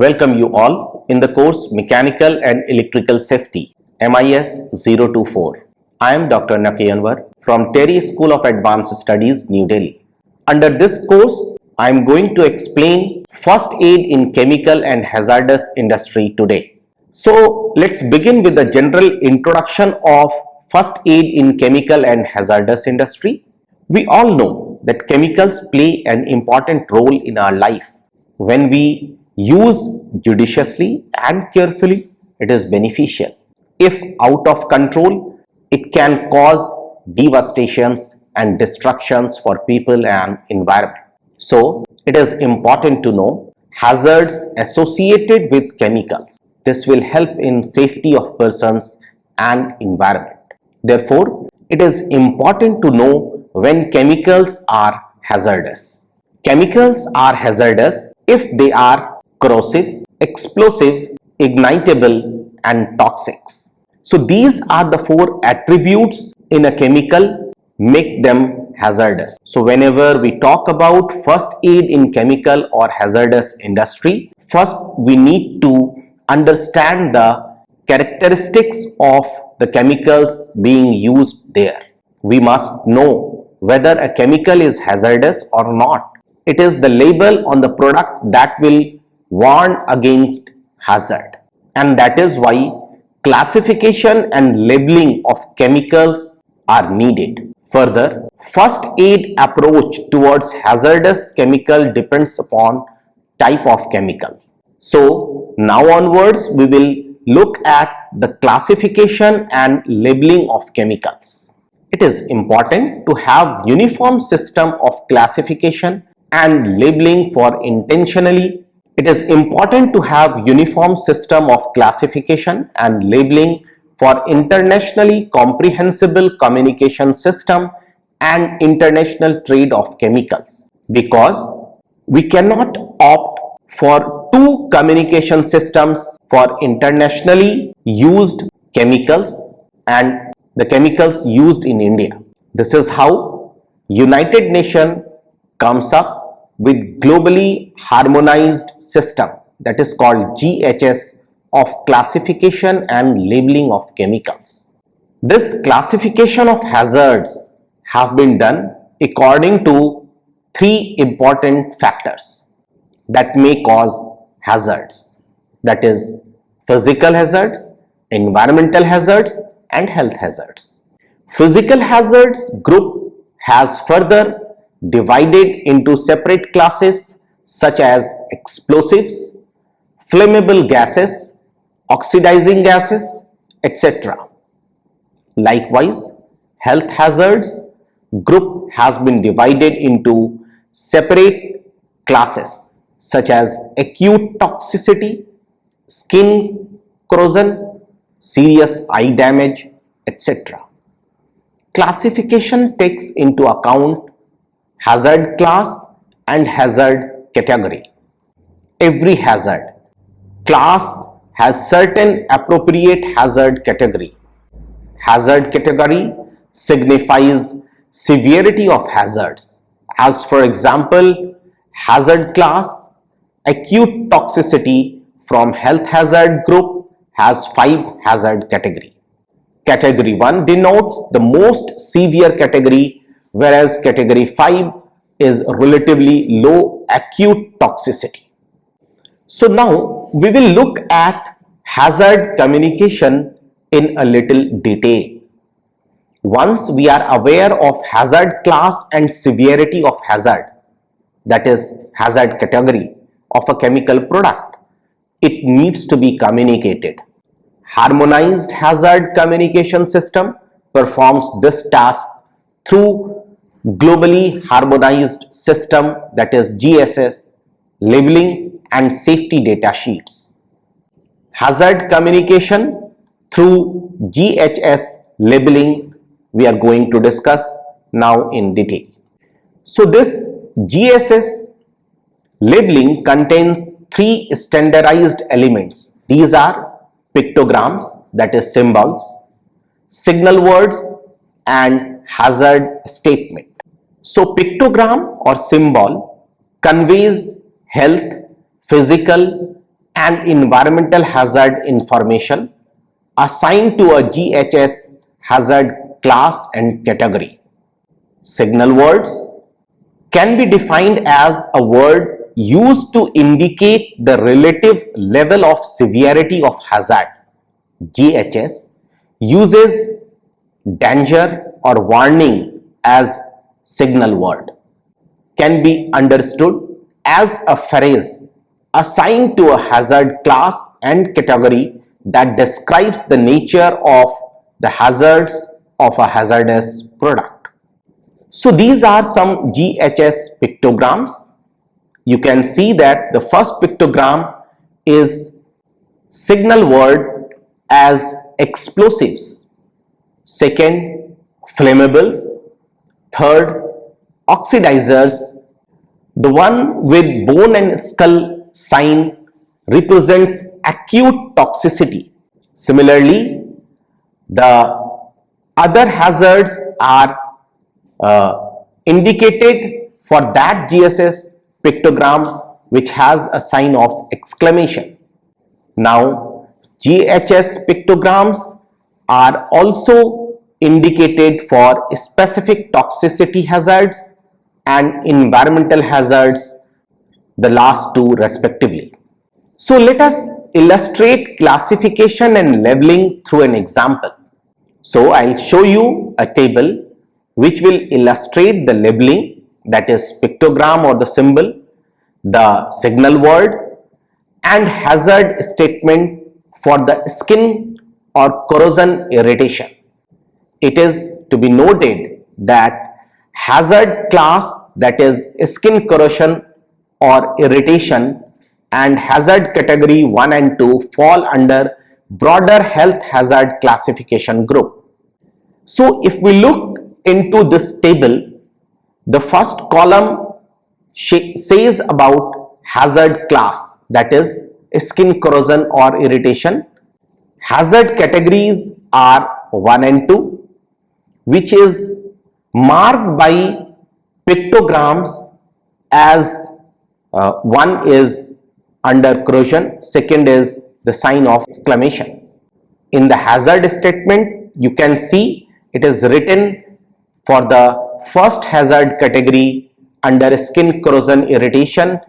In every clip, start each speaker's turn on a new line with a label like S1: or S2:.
S1: Welcome you all in the course Mechanical and Electrical Safety MIS 024. I am Dr. Naqi Anwar from Terry School of Advanced Studies, New Delhi. Under this course, I am going to explain first aid in chemical and hazardous industry today. So let's begin with the general introduction of first aid in chemical and hazardous industry. We all know that chemicals play an important role in our life. When we use judiciously and carefully, it is beneficial. If out of control, it can cause devastations and destructions for people and environment. So, it is important to know hazards associated with chemicals. This will help in safety of persons and environment. Therefore, it is important to know when chemicals are hazardous. Chemicals are hazardous if they are corrosive, explosive, ignitable, and toxics. So these are the four attributes in a chemical make them hazardous. So whenever we talk about first aid in chemical or hazardous industry, first we need to understand the characteristics of the chemicals being used there. We must know whether a chemical is hazardous or not. It is the label on the product that will warn against hazard, and that is why classification and labeling of chemicals are needed. Further, first aid approach towards hazardous chemical depends upon type of chemical. So now onwards we will look at the classification and labeling of chemicals. It is important to have uniform system of classification and labeling for intentionally. It is important to have uniform system of classification and labeling for internationally comprehensible communication system and international trade of chemicals, because we cannot opt for two communication systems for internationally used chemicals and the chemicals used in India. This is how United Nations comes up with globally harmonized system, that is called GHS, of classification and labeling of chemicals. This classification of hazards have been done according to three important factors that may cause hazards, that is physical hazards, environmental hazards, and health hazards. Physical hazards group has further divided into separate classes such as explosives, flammable gases, oxidizing gases, etc. Likewise, health hazards group has been divided into separate classes such as acute toxicity, skin corrosion, serious eye damage, etc. Classification takes into account hazard class and hazard category. Every hazard class has certain appropriate hazard category. Hazard category signifies severity of hazards. As for example, hazard class, acute toxicity from health hazard group has 5 hazard category. Category 1 denotes the most severe category, whereas category 5 is relatively low acute toxicity. So now we will look at hazard communication in a little detail. Once we are aware of hazard class and severity of hazard, that is hazard category of a chemical product, it needs to be communicated. Harmonized hazard communication system performs this task through globally harmonized system, that is GSS, labeling and safety data sheets. Hazard communication through GHS labeling we are going to discuss now in detail. So this GSS labeling contains 3 standardized elements. These are pictograms, that is symbols, signal words, and hazard statement. So pictogram or symbol conveys health, physical and environmental hazard information assigned to a GHS hazard class and category. Signal words can be defined as a word used to indicate the relative level of severity of hazard. GHS uses danger or warning as signal word. Can be understood as a phrase assigned to a hazard class and category that describes the nature of the hazards of a hazardous product. So these are some GHS pictograms. You can see that the first pictogram is signal word as explosives, second flammables, third oxidizers. The one with bone and skull sign represents acute toxicity. Similarly, the other hazards are indicated for that GHS pictogram which has a sign of exclamation. Now, GHS pictograms are also indicated for specific toxicity hazards and environmental hazards, the last two respectively. So let us illustrate classification and labeling through an example. So I'll show you a table which will illustrate the labeling, that is pictogram or the symbol, the signal word and hazard statement for the skin or corrosion irritation. It is to be noted that hazard class, that is skin corrosion or irritation, and hazard category 1 and 2 fall under broader health hazard classification group. So if we look into this table, the first column says about hazard class, that is skin corrosion or irritation. Hazard categories are 1 and 2, which is marked by pictograms as one is under corrosion, second is the sign of exclamation. In the hazard statement, you can see it is written for the first hazard category under skin corrosion irritation,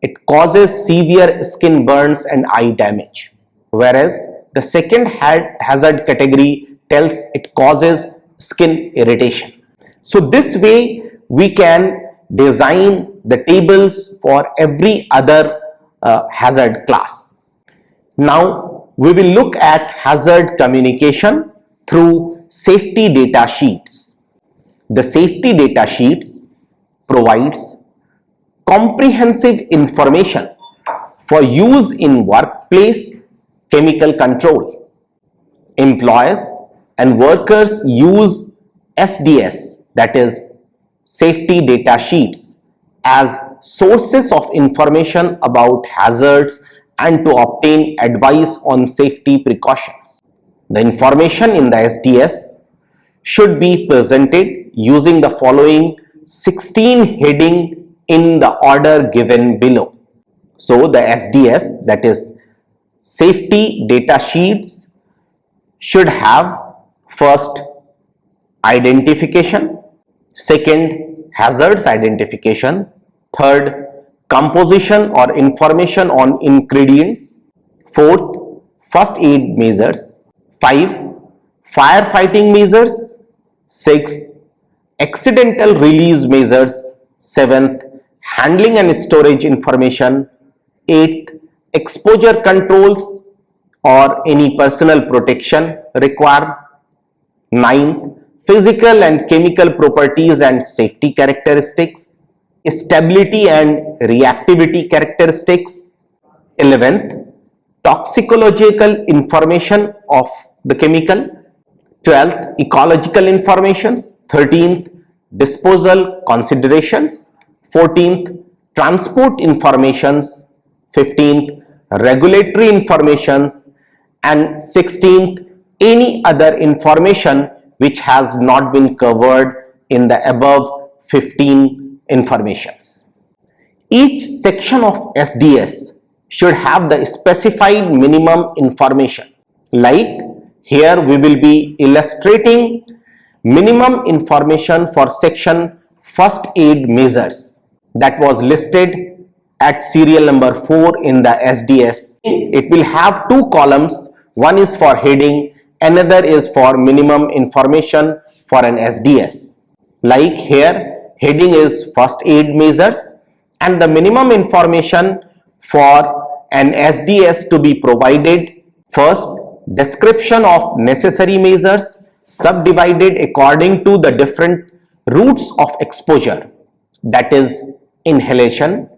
S1: it causes severe skin burns and eye damage, whereas the second hazard category tells it causes skin irritation. So this way we can design the tables for every other hazard class. Now we will look at hazard communication through safety data sheets. The safety data sheets provides comprehensive information for use in workplace chemical control. Employees and workers use SDS, that is safety data sheets, as sources of information about hazards and to obtain advice on safety precautions. The information in the SDS should be presented using the following 16 heading in the order given below. So the SDS, that is safety data sheets, should have first identification, second hazards identification, third composition or information on ingredients, fourth first aid measures, 5 firefighting measures, 6 accidental release measures, 7th handling and storage information, 8th exposure controls or any personal protection required, 9th physical and chemical properties and safety characteristics, stability and reactivity characteristics, 11th toxicological information of the chemical, 12th ecological information, 13th disposal considerations, 14th transport informations, 15th regulatory informations, and 16th any other information which has not been covered in the above 15 informations. Each section of SDS should have the specified minimum information. Like here we will be illustrating minimum information for section first aid measures that was listed at serial number 4 in the SDS. It will have two columns. One is for heading, another is for minimum information for an SDS. Like here, heading is first aid measures and the minimum information for an SDS to be provided. First, description of necessary measures subdivided according to the different routes of exposure, that is inhalation,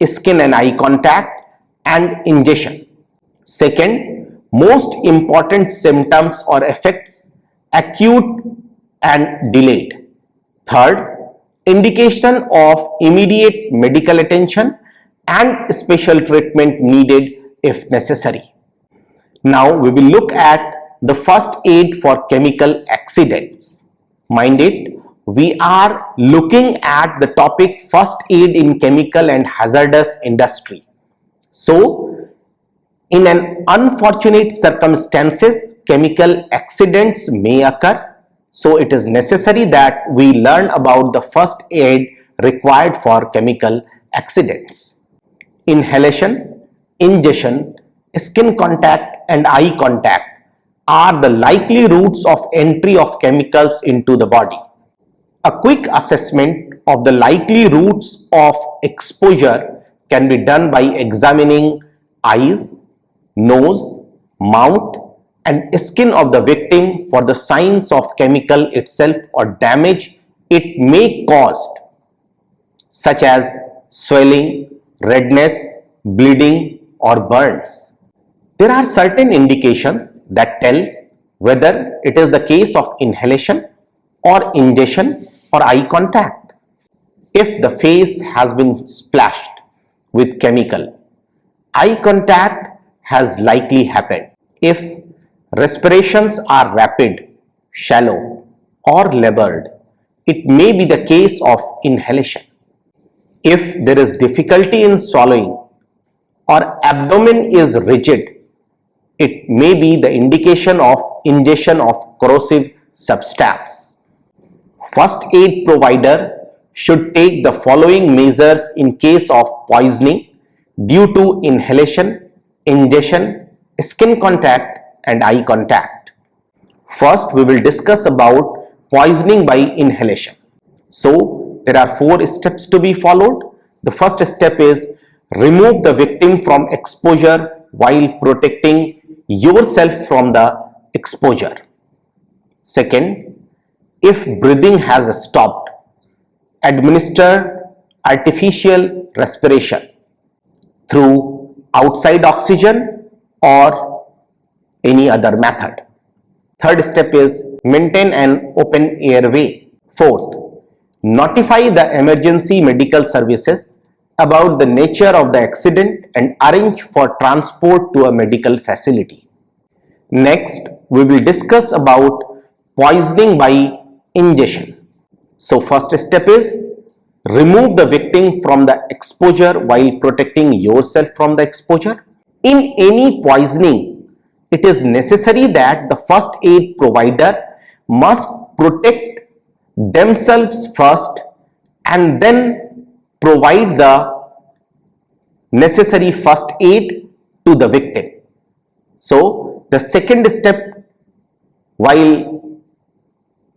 S1: skin and eye contact, and ingestion. Second, most important symptoms or effects, acute and delayed. Third, indication of immediate medical attention and special treatment needed if necessary. Now we will look at the first aid for chemical accidents. Mind it, we are looking at the topic first aid in chemical and hazardous industry. So, in an unfortunate circumstances, chemical accidents may occur. So, it is necessary that we learn about the first aid required for chemical accidents. Inhalation, ingestion, skin contact and eye contact are the likely routes of entry of chemicals into the body. A quick assessment of the likely routes of exposure can be done by examining eyes, nose, mouth and skin of the victim for the signs of chemical itself or damage it may cause, such as swelling, redness, bleeding or burns. There are certain indications that tell whether it is the case of inhalation or ingestion or eye contact. If the face has been splashed with chemical, eye contact has likely happened. If respirations are rapid, shallow or labored, it may be the case of inhalation. If there is difficulty in swallowing or abdomen is rigid, it may be the indication of ingestion of corrosive substance. First aid provider should take the following measures in case of poisoning due to inhalation, ingestion, skin contact and eye contact. First, we will discuss about poisoning by inhalation. So, there are 4 steps to be followed. The first step is remove the victim from exposure while protecting yourself from the exposure. Second, if breathing has stopped, administer artificial respiration through outside oxygen or any other method. Third step is maintain an open airway. Fourth, notify the emergency medical services about the nature of the accident and arrange for transport to a medical facility. Next, we will discuss about poisoning by ingestion. So, first step is remove the victim from the exposure while protecting yourself from the exposure. In any poisoning, it is necessary that the first aid provider must protect themselves first and then provide the necessary first aid to the victim. So, the second step while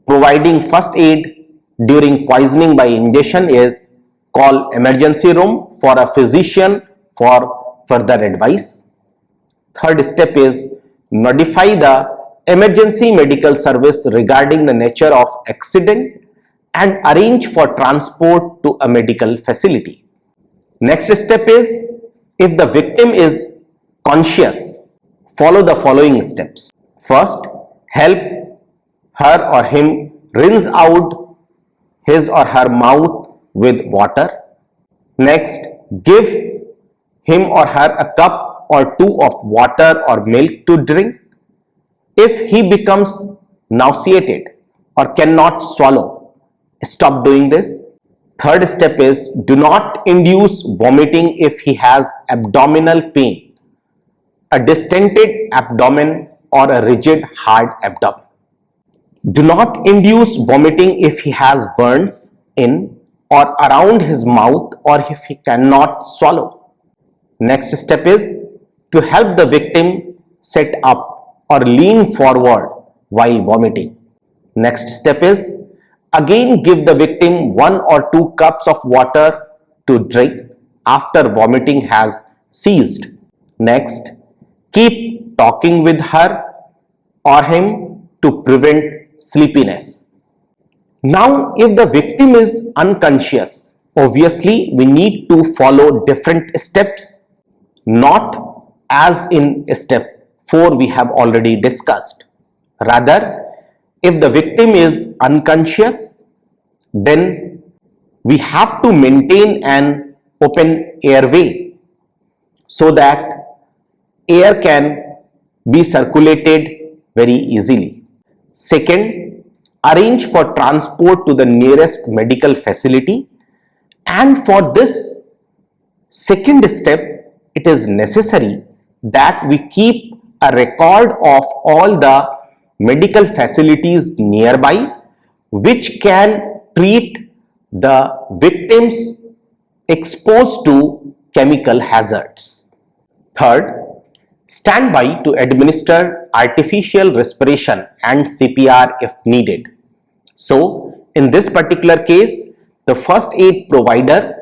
S1: providing first aid during poisoning by ingestion is call emergency room for a physician for further advice. Third step is notify the emergency medical service regarding the nature of accident and arrange for transport to a medical facility. Next step is if the victim is conscious, follow the following steps. First, help her or him rinse out his or her mouth with water. Next, give him or her a cup or 2 of water or milk to drink. If he becomes nauseated or cannot swallow, stop doing this. Third step is do not induce vomiting if he has abdominal pain, a distended abdomen or a rigid hard abdomen. Do not induce vomiting if he has burns in or around his mouth or if he cannot swallow. Next step is to help the victim sit up or lean forward while vomiting. Next step is again give the victim 1 or 2 cups of water to drink after vomiting has ceased. Next, keep talking with her or him to prevent sleepiness. Now, if the victim is unconscious, obviously we need to follow different steps, not as in step 4 we have already discussed. Rather, if the victim is unconscious, then we have to maintain an open airway so that air can be circulated very easily. Second, arrange for transport to the nearest medical facility, and for this second step, it is necessary that we keep a record of all the medical facilities nearby which can treat the victims exposed to chemical hazards. Third, stand by to administer artificial respiration and CPR if needed. So, in this particular case, the first aid provider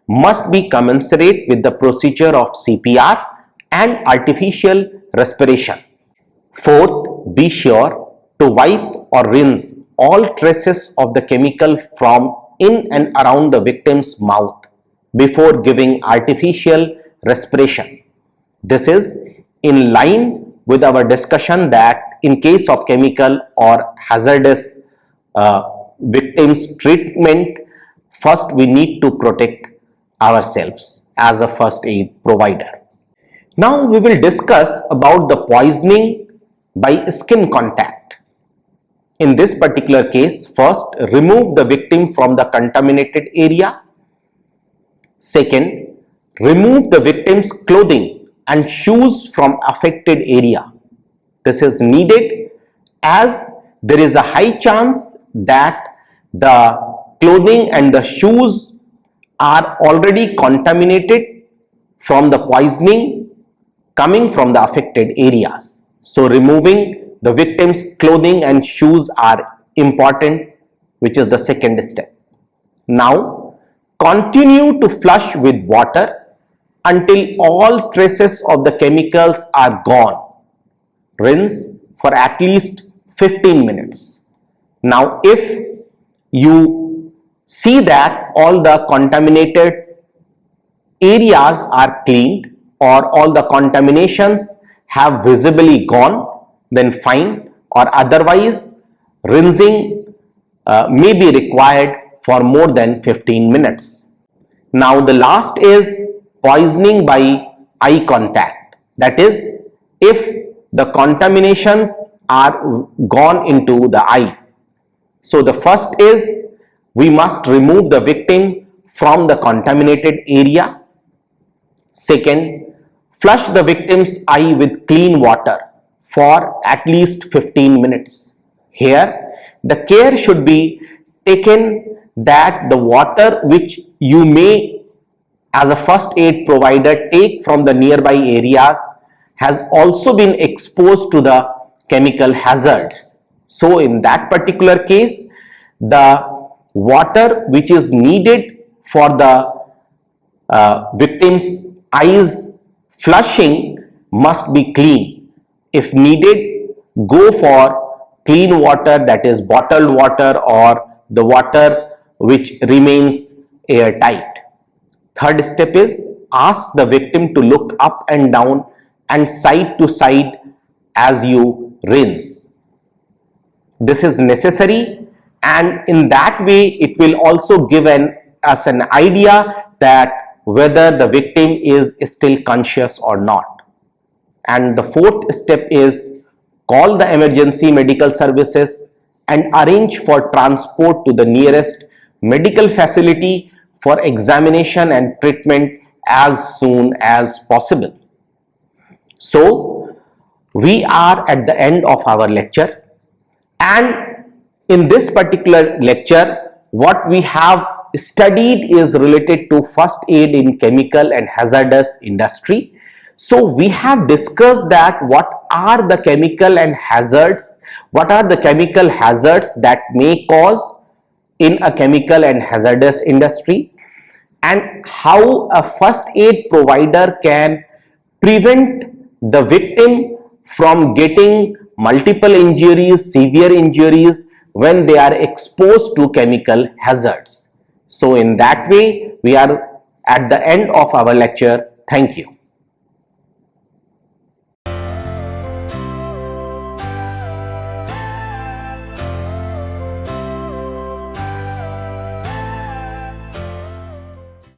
S1: must be commensurate with the procedure of CPR and artificial respiration. Fourth, be sure to wipe or rinse all traces of the chemical from in and around the victim's mouth before giving artificial respiration. This is in line with our discussion that in case of chemical or hazardous victims treatment, first we need to protect ourselves as a first aid provider. Now we will discuss about the poisoning by skin contact. In this particular case, first remove the victim from the contaminated area. Second, remove the victim's clothing and shoes from affected area. This is needed as there is a high chance that the clothing and the shoes are already contaminated from the poisoning coming from the affected areas. So removing the victim's clothing and shoes are important, which is the second step. Now continue to flush with water until all traces of the chemicals are gone. Rinse for at least 15 minutes. Now if you see that all the contaminated areas are cleaned or all the contaminations have visibly gone, then fine, or otherwise rinsing may be required for more than 15 minutes. Now the last is poisoning by eye contact. That is, if the contaminations are gone into the eye. So the first is we must remove the victim from the contaminated area. Second, flush the victim's eye with clean water for at least 15 minutes. Here, the care should be taken that the water which you may as a first aid provider take from the nearby areas has also been exposed to the chemical hazards. So in that particular case, the water which is needed for the victim's eyes flushing must be clean. If needed, go for clean water, that is bottled water or the water which remains airtight. Third step is ask the victim to look up and down and side to side as you rinse. This is necessary, and in that way it will also give us an idea that whether the victim is still conscious or not. And the fourth step is call the emergency medical services and arrange for transport to the nearest medical facility for examination and treatment as soon as possible. So, we are at the end of our lecture, and in this particular lecture, what we have studied is related to first aid in chemical and hazardous industry. So we have discussed that what are the chemical and hazards, what are the chemical hazards that may cause in a chemical and hazardous industry, and how a first aid provider can prevent the victim from getting multiple injuries, severe injuries when they are exposed to chemical hazards. So in that way, we are at the end of our lecture. Thank you.